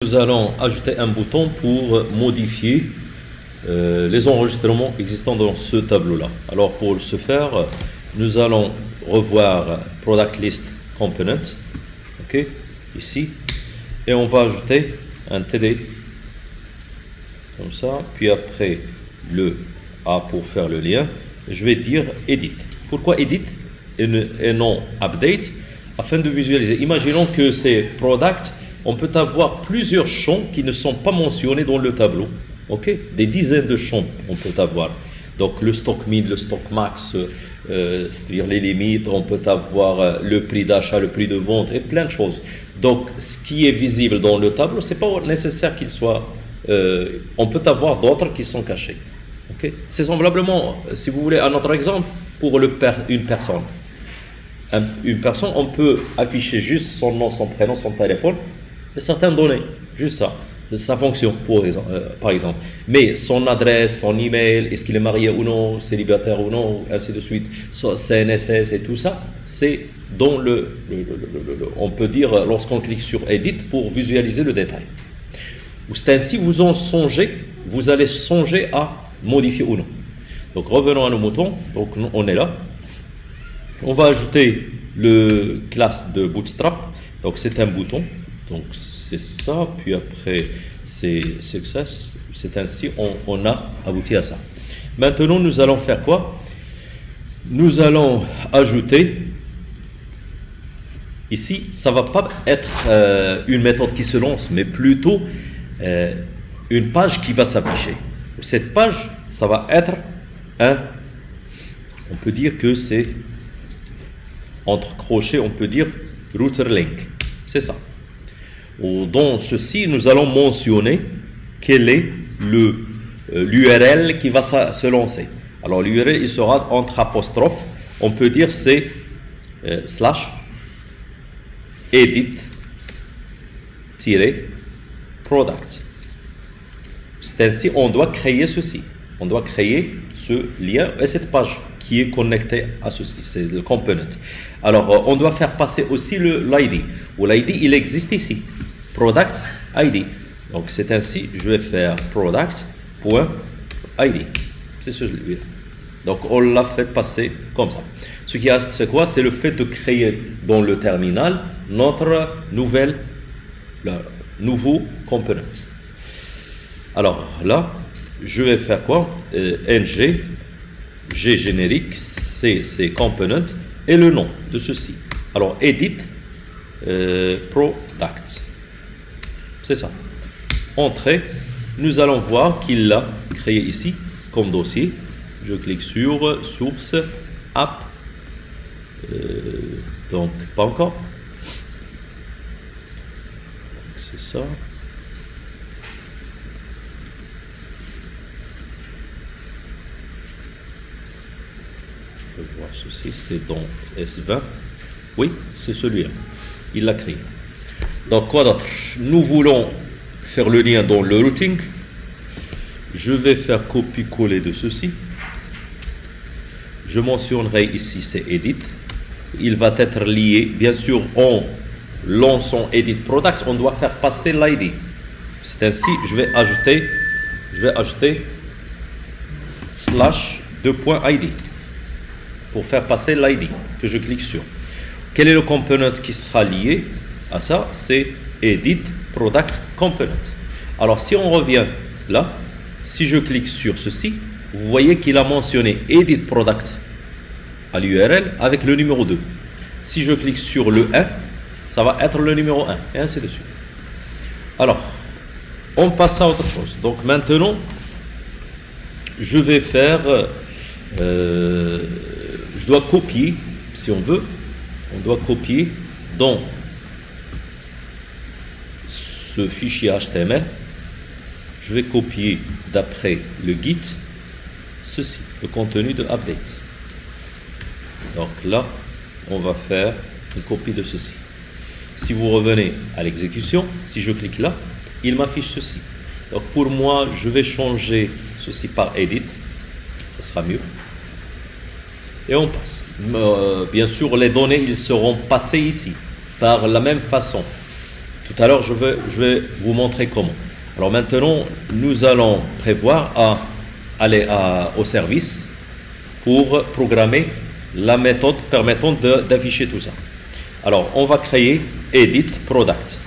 Nous allons ajouter un bouton pour modifier les enregistrements existants dans ce tableau-là. Alors pour ce faire, nous allons revoir Product List Component, ok, ici, et on va ajouter un TD, comme ça, puis après le A pour faire le lien. Je vais dire Edit. Pourquoi Edit et non Update? Afin de visualiser. Imaginons que c'est Product. On peut avoir plusieurs champs qui ne sont pas mentionnés dans le tableau. Ok, des dizaines de champs on peut avoir. Donc le stock min, le stock max, c'est-à-dire les limites, on peut avoir le prix d'achat, le prix de vente et plein de choses. Donc ce qui est visible dans le tableau, c'est pas nécessaire qu'il soit. On peut avoir d'autres qui sont cachés. Ok, c'est semblablement, si vous voulez, un autre exemple pour une personne. Une personne, on peut afficher juste son nom, son prénom, son téléphone et certaines données, juste ça, sa fonction par exemple. Mais son adresse, son email, est-ce qu'il est marié ou non, célibataire ou non, ainsi de suite, son CNSS et tout ça, c'est dans on peut dire lorsqu'on clique sur Edit pour visualiser le détail. C'est ainsi vous allez songer à modifier ou non. Donc revenons à nos moutons, donc on est là. On va ajouter le classe de Bootstrap, donc c'est un bouton, donc c'est ça, puis après c'est Success, c'est ainsi on a abouti à ça. Maintenant nous allons faire quoi? Nous allons ajouter, ici ça va pas être une méthode qui se lance, mais plutôt une page qui va s'afficher. Cette page, ça va être on peut dire que c'est entre crochets, on peut dire router link, c'est ça. Dans ceci, nous allons mentionner quel est l'URL qui va se lancer. Alors l'URL, il sera entre apostrophes, on peut dire c'est / edit-product. C'est ainsi, on doit créer ceci. On doit créer ce lien et cette page qui est connectée à ceci, c'est le component. Alors, on doit faire passer aussi l'ID. L'ID, il existe ici. Product ID. Donc, c'est ainsi, je vais faire product.id. C'est celui-là. Donc, on l'a fait passer comme ça. Ce qui reste, c'est quoi? C'est le fait de créer dans le terminal notre nouveau component. Alors, là, je vais faire quoi? ng, g générique, c component et le nom de ceci. Alors edit product, c'est ça. Entrée, nous allons voir qu'il l'a créé ici comme dossier. Je clique sur source app, donc pas encore. C'est ça. Voir ceci, c'est dans S20. Oui, c'est celui-là. Il l'a créé. Donc, quoi d'autre? Nous voulons faire le lien dans le routing. Je vais faire copier-coller de ceci. Je mentionnerai ici, c'est Edit. Il va être lié, bien sûr, en lançant Edit Product, on doit faire passer l'ID. C'est ainsi, je vais ajouter /2.id. pour faire passer l'ID que je clique sur. Quel est le component qui sera lié à ça? C'est Edit Product Component. Alors si on revient là, si je clique sur ceci, vous voyez qu'il a mentionné Edit Product à l'URL avec le numéro 2. Si je clique sur le 1, ça va être le numéro 1 et ainsi de suite. Alors, on passe à autre chose. Donc maintenant, je vais faire je dois copier, si on veut, on doit copier dans ce fichier HTML. Je vais copier d'après le Git ceci, le contenu de update. Donc là, on va faire une copie de ceci. Si vous revenez à l'exécution, si je clique là, il m'affiche ceci. Donc pour moi, je vais changer ceci par Edit, ça sera mieux. Et on passe. Bien sûr, les données, ils seront passées ici, par la même façon. Tout à l'heure, je vais vous montrer comment. Alors maintenant, nous allons prévoir à aller au service pour programmer la méthode permettant d'afficher tout ça. Alors, on va créer Edit Product.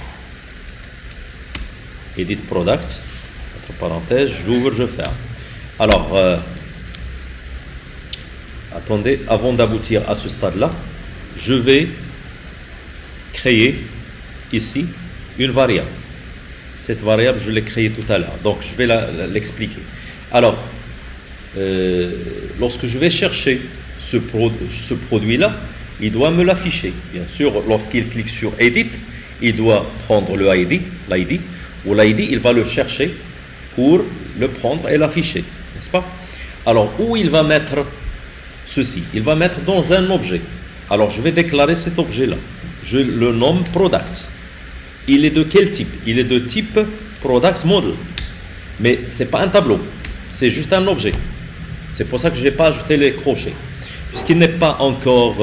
Edit Product, entre parenthèses, j'ouvre, je ferme. Alors, attendez, avant d'aboutir à ce stade-là, je vais créer ici une variable. Cette variable, je l'ai créée tout à l'heure, donc je vais l'expliquer. Alors, lorsque je vais chercher ce produit-là, il doit me l'afficher. Bien sûr, lorsqu'il clique sur Edit, il doit prendre l'ID, ou l'ID, il va le chercher pour le prendre et l'afficher, n'est-ce pas? Alors, où il va mettre ceci? Il va mettre dans un objet. Alors, je vais déclarer cet objet-là. Je le nomme Product. Il est de quel type? Il est de type Product Model. Mais ce n'est pas un tableau, c'est juste un objet. C'est pour ça que je n'ai pas ajouté les crochets. Puisqu'il n'est pas encore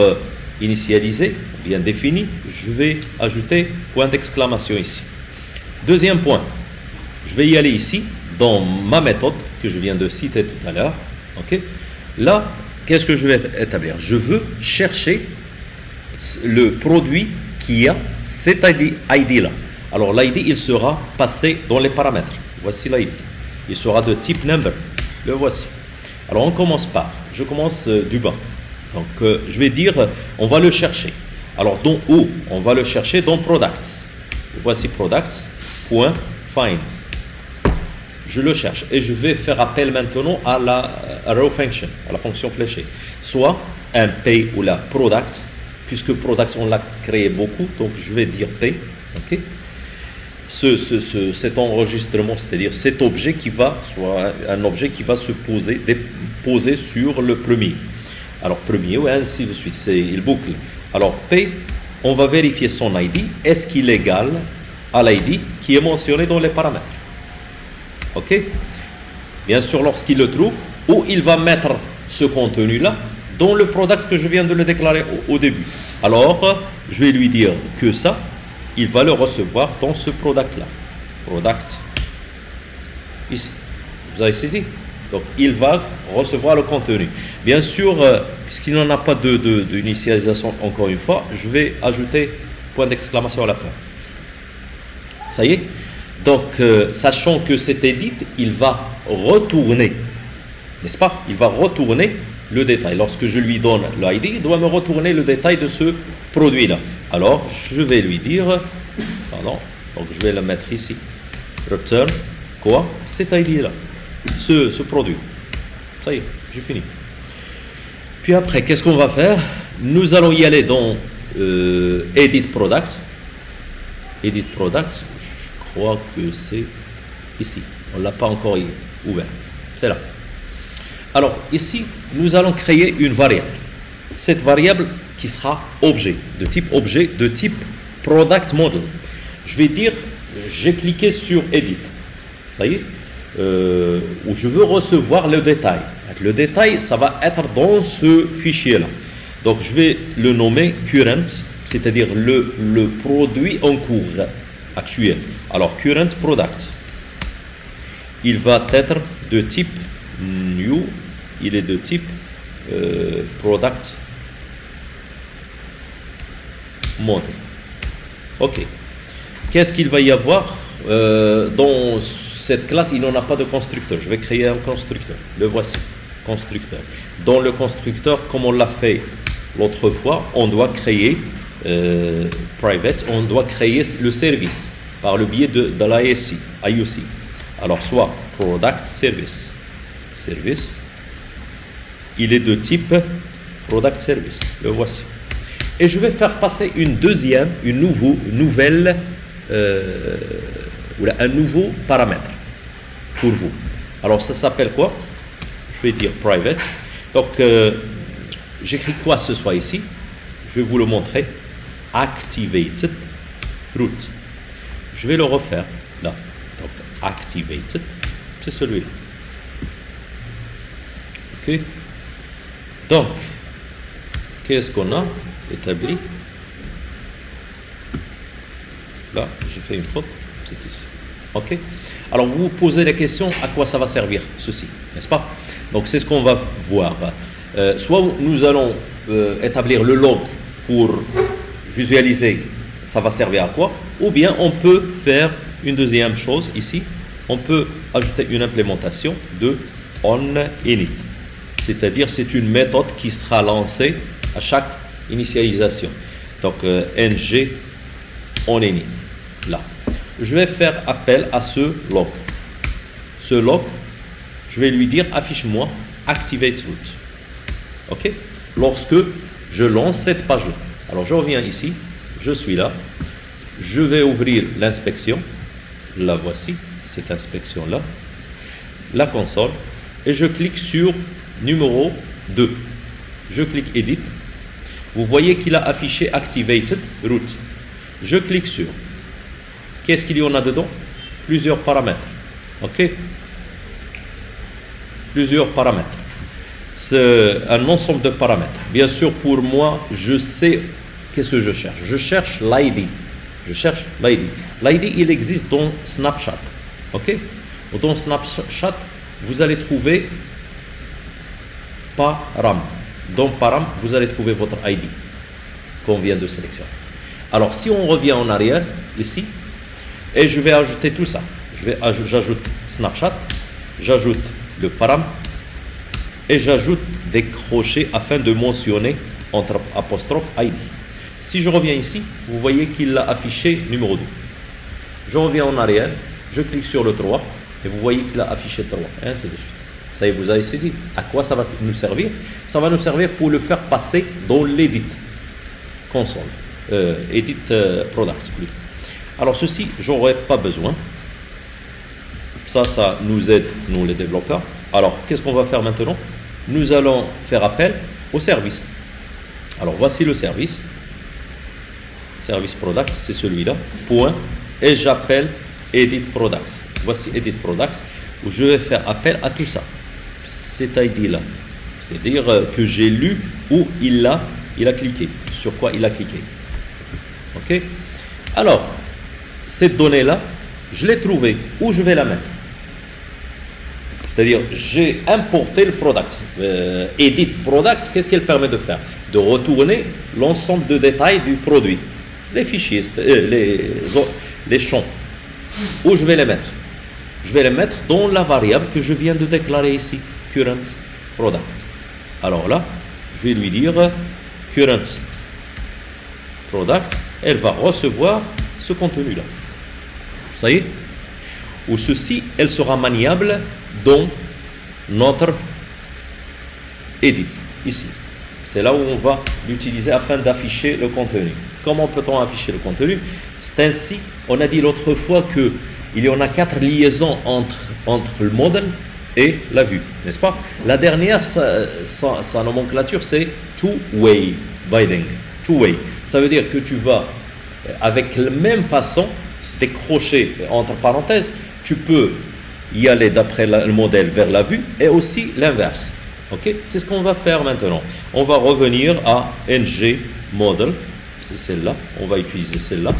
initialisé, bien défini, je vais ajouter point d'exclamation ici. Deuxième point, je vais y aller ici, dans ma méthode que je viens de citer tout à l'heure. Okay? Là, qu'est-ce que je vais établir? Je veux chercher le produit qui a cet ID-là. Alors l'ID, il sera passé dans les paramètres. Voici l'ID. Il sera de type number. Le voici. Alors on commence par, je commence du bas. Donc je vais dire, on va le chercher. Alors dans où? On va le chercher dans products. Voici products, point, find. Je le cherche et je vais faire appel maintenant à la arrow function, à la fonction fléchée. Soit un pay ou la product, puisque product on l'a créé beaucoup, donc je vais dire pay. Okay? Cet enregistrement, c'est-à-dire cet objet qui va, soit un objet qui va se poser sur le premier. Alors premier, ou ainsi de suite, il boucle. Alors P, on va vérifier son ID, est-ce qu'il est égal à l'ID qui est mentionné dans les paramètres. Ok? Bien sûr, lorsqu'il le trouve, où il va mettre ce contenu-là dans le product que je viens de le déclarer au début. Alors, je vais lui dire que ça, il va le recevoir dans ce product-là. Product, ici. Vous avez saisi? Donc, il va recevoir le contenu. Bien sûr, puisqu'il n'en a pas d'initialisation, encore une fois, je vais ajouter point d'exclamation à la fin. Ça y est? Donc, sachant que cet edit, il va retourner, n'est-ce pas? Il va retourner le détail. Lorsque je lui donne l'ID, il doit me retourner le détail de ce produit-là. Alors, je vais lui dire, pardon, donc je vais le mettre ici. Return, quoi? Cet ID-là, ce produit. Ça y est, j'ai fini. Puis après, qu'est-ce qu'on va faire? Nous allons y aller dans Edit Product. Edit Product, je crois que c'est ici. On ne l'a pas encore ouvert. C'est là. Alors, ici, nous allons créer une variable. Cette variable qui sera objet, de type Product Model. Je vais dire, j'ai cliqué sur Edit. Ça y est, où je veux recevoir le détail. Le détail, ça va être dans ce fichier-là. Donc, je vais le nommer Current, c'est-à-dire le produit en cours actuel. Alors, Current Product. Il va être de type New, il est de type Product Model. Ok. Qu'est-ce qu'il va y avoir dans cette classe? Il n'en a pas de constructeur. Je vais créer un constructeur. Le voici. Constructeur. Dans le constructeur, comme on l'a fait l'autre fois, on doit créer private, on doit créer le service par le biais de l'IOC. Alors, soit Product Service. Service. Il est de type Product Service. Le voici. Et je vais faire passer un nouveau paramètre pour vous. Alors, ça s'appelle quoi? Je vais dire private. Donc, j'écris quoi ce soit ici? Je vais vous le montrer. Activated root. Je vais le refaire là. Donc, activated, c'est celui-là. Ok. Donc, qu'est-ce qu'on a établi? Là, j'ai fait une faute, c'est ici. Ok. Alors vous vous posez la question, à quoi ça va servir ceci, n'est-ce pas? Donc c'est ce qu'on va voir. Soit nous allons établir le log pour visualiser ça va servir à quoi, ou bien on peut faire une deuxième chose ici, on peut ajouter une implémentation de onInit, c'est-à-dire c'est une méthode qui sera lancée à chaque initialisation. Donc ng onInit, là. Je vais faire appel à ce log. Ce log, je vais lui dire affiche-moi activate route. Ok? Lorsque je lance cette page-là. Alors je reviens ici, je suis là, je vais ouvrir l'inspection, la voici, cette inspection-là, la console, et je clique sur numéro 2. Je clique Edit. Vous voyez qu'il a affiché Activated Route. Je clique sur. Qu'est-ce qu'il y en a dedans? Plusieurs paramètres. Ok? Plusieurs paramètres. C'est un ensemble de paramètres. Bien sûr, pour moi, je sais qu'est-ce que je cherche. Je cherche l'ID. Je cherche l'ID. L'ID, il existe dans Snapchat. Ok? Dans Snapchat, vous allez trouver param. Dans param, vous allez trouver votre ID qu'on vient de sélectionner. Alors, si on revient en arrière, ici, et je vais ajouter tout ça. J'ajoute Snapchat, j'ajoute le param, et j'ajoute des crochets afin de mentionner entre apostrophe ID. Si je reviens ici, vous voyez qu'il a affiché numéro 2. Je reviens en arrière, je clique sur le 3, et vous voyez qu'il a affiché 3, et ainsi de suite. Ça y est, vous avez saisi. À quoi ça va nous servir? Ça va nous servir pour le faire passer dans l'edit console, edit product plutôt. Alors ceci, j'aurais pas besoin. Ça nous aide, nous les développeurs. Alors, qu'est-ce qu'on va faire maintenant? Nous allons faire appel au service. Alors, voici le service. Service product, c'est celui-là. Point. Et j'appelle edit products. Voici edit products, où je vais faire appel à tout ça. Cet ID-là. C'est-à-dire que j'ai lu où il a cliqué. Sur quoi il a cliqué. OK? Alors, cette donnée-là, je l'ai trouvée. Où je vais la mettre? C'est-à-dire, j'ai importé le product. Edit product, qu'est-ce qu'elle permet de faire? De retourner l'ensemble de détails du produit. Les fichiers, les champs. Où je vais les mettre? Je vais les mettre dans la variable que je viens de déclarer ici, current product. Alors là, je vais lui dire current product. Elle va recevoir ce contenu-là. Ça y est? Ou ceci, elle sera maniable dans notre edit, ici. C'est là où on va l'utiliser afin d'afficher le contenu. Comment peut-on afficher le contenu? C'est ainsi, on a dit l'autre fois qu'il y en a 4 liaisons entre le modèle et la vue, n'est-ce pas? La dernière, sa nomenclature, c'est two-way binding. Two-way. Ça veut dire que tu vas, avec la même façon, décrocher, entre parenthèses, tu peux y aller d'après le modèle vers la vue et aussi l'inverse. Ok? C'est ce qu'on va faire maintenant. On va revenir à ng model, c'est celle-là, on va utiliser celle-là,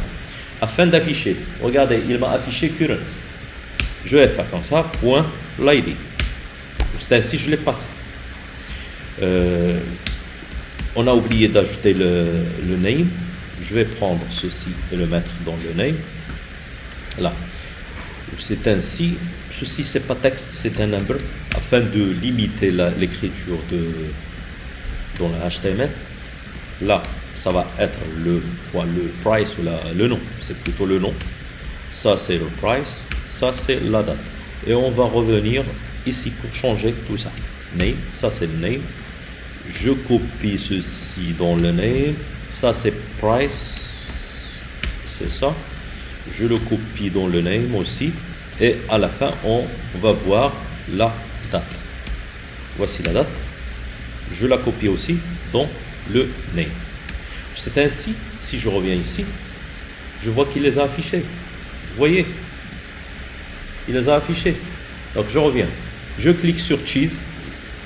afin d'afficher. Regardez, il m'a affiché current. Je vais faire comme ça, point l'ID. C'est ainsi que je l'ai passé. On a oublié d'ajouter le name. Je vais prendre ceci et le mettre dans le name. Là. C'est ainsi, ceci c'est pas texte, c'est un number, afin de limiter l'écriture dans le HTML. Là, ça va être le price ou le nom, c'est plutôt le nom. Ça c'est le price, ça c'est la date. Et on va revenir ici pour changer tout ça. Name, ça c'est le name. Je copie ceci dans le name, ça c'est price, c'est ça. Je le copie dans le name aussi. Et à la fin, on va voir la date. Voici la date. Je la copie aussi dans le name. C'est ainsi, si je reviens ici, je vois qu'il les a affichés. Vous voyez? Il les a affichés. Donc je reviens. Je clique sur Cheese,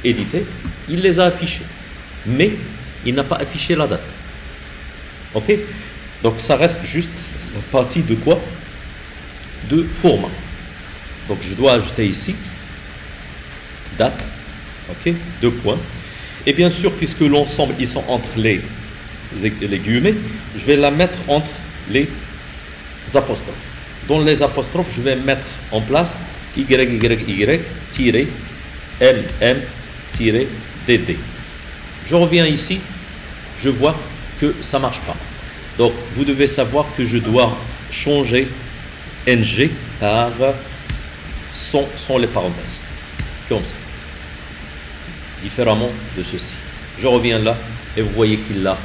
éditer. Il les a affichés. Mais il n'a pas affiché la date. OK? Donc ça reste juste partie de quoi? De format. Donc je dois ajouter ici date, ok, 2 points. Et bien sûr, puisque l'ensemble ils sont entre les guillemets, je vais la mettre entre les apostrophes. Dans les apostrophes, je vais mettre en place YYY-MM-DD. Je reviens ici, je vois que ça ne marche pas. Donc, vous devez savoir que je dois changer NG par sans les parenthèses. Comme ça. Différemment de ceci. Je reviens là et vous voyez qu'il l'a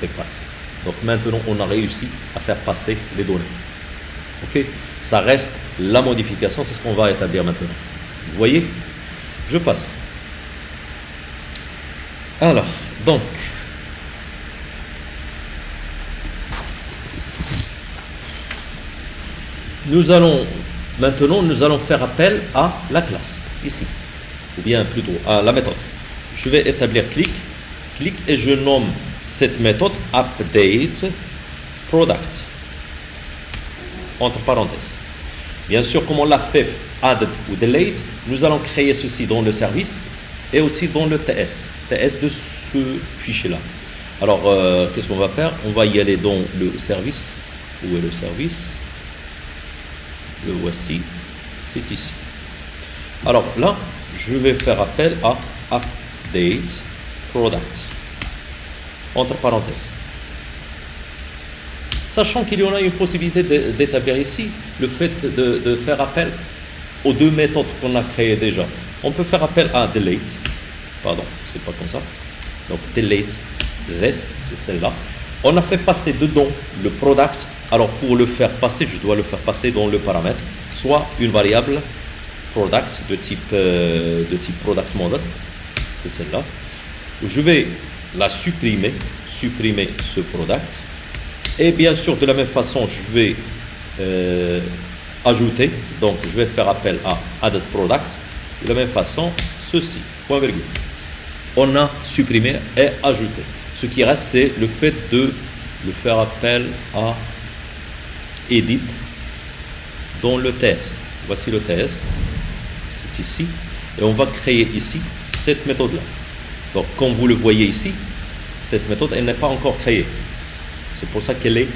fait passer. Donc maintenant, on a réussi à faire passer les données. Ok, ça reste la modification, c'est ce qu'on va établir maintenant. Vous voyez, je passe. Alors, donc, nous allons faire appel à la classe ici, ou bien plutôt à la méthode. Je vais établir clic et je nomme cette méthode update product entre parenthèses. Bien sûr, comme on l'a fait added ou delete, nous allons créer ceci dans le service et aussi dans le TS de ce fichier là. Alors qu'est-ce qu'on va faire? On va y aller dans le service. Où est le service? Le voici, c'est ici. Alors là, je vais faire appel à update product entre parenthèses. Sachant qu'il y en a une possibilité d'établir ici le fait de faire appel aux deux méthodes qu'on a créées déjà. On peut faire appel à delete, pardon, c'est pas comme ça. Donc delete this, c'est celle-là. On a fait passer dedans le product. Alors pour le faire passer, je dois le faire passer dans le paramètre, soit une variable product de type product model, c'est celle-là. Je vais la supprimer ce product. Et bien sûr, de la même façon, je vais ajouter. Donc, je vais faire appel à added product. De la même façon, ceci, point virgule. On a supprimé et ajouté. Ce qui reste, c'est le fait de le faire appel à edit dans le TS. Voici le TS. C'est ici. Et on va créer ici cette méthode-là. Donc, comme vous le voyez ici, cette méthode, elle n'est pas encore créée. C'est pour ça qu'elle est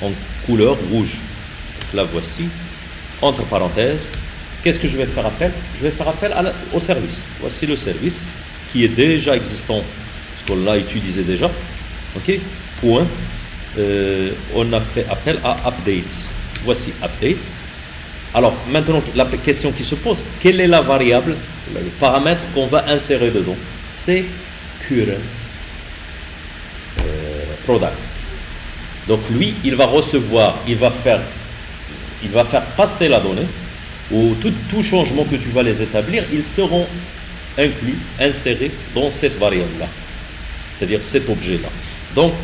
en couleur rouge. Donc, la voici, entre parenthèses. Qu'est-ce que je vais faire appel? Je vais faire appel au service. Voici le service qui est déjà existant, parce qu'on l'a utilisé déjà. Ok. Point. On a fait appel à update. Voici update. Alors, maintenant, la question qui se pose, quelle est la variable, le paramètre qu'on va insérer dedans? C'est current product. Donc, lui, il va recevoir, il va faire passer la donnée, ou tout changement que tu vas les établir, ils seront inclus, insérés dans cette variable-là, c'est-à-dire cet objet-là. Donc,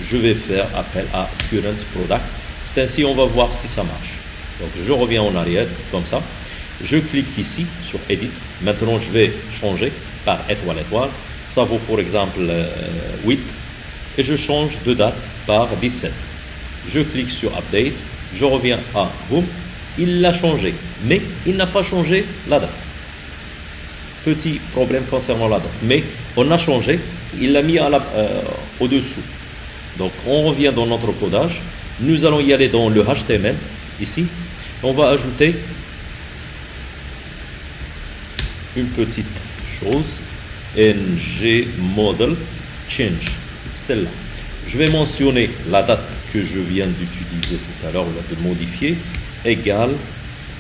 je vais faire appel à current product. C'est ainsi, on va voir si ça marche. Donc, je reviens en arrière, comme ça. Je clique ici sur Edit. Maintenant, je vais changer par étoile, étoile. Ça vaut, par exemple, 8. Et je change de date par 17. Je clique sur Update. Je reviens à Boom. Il l'a changé. Mais il n'a pas changé la date. Petit problème concernant la date. Mais on a changé. Il l'a mis au-dessous. Donc, on revient dans notre codage. Nous allons y aller dans le HTML. Ici, on va ajouter une petite chose, ng model change, celle-là. Je vais mentionner la date que je viens d'utiliser tout à l'heure, de modifier, égale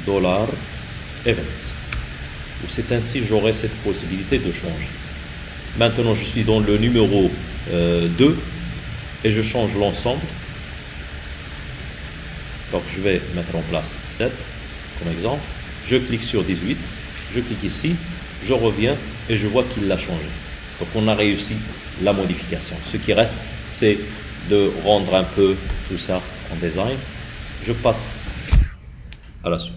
$event. C'est ainsi j'aurai cette possibilité de changer. Maintenant, je suis dans le numéro 2 et je change l'ensemble. Donc, je vais mettre en place 7 comme exemple. Je clique sur 18. Je clique ici. Je reviens et je vois qu'il l'a changé. Donc, on a réussi la modification. Ce qui reste, c'est de rendre un peu tout ça en design. Je passe à la suite.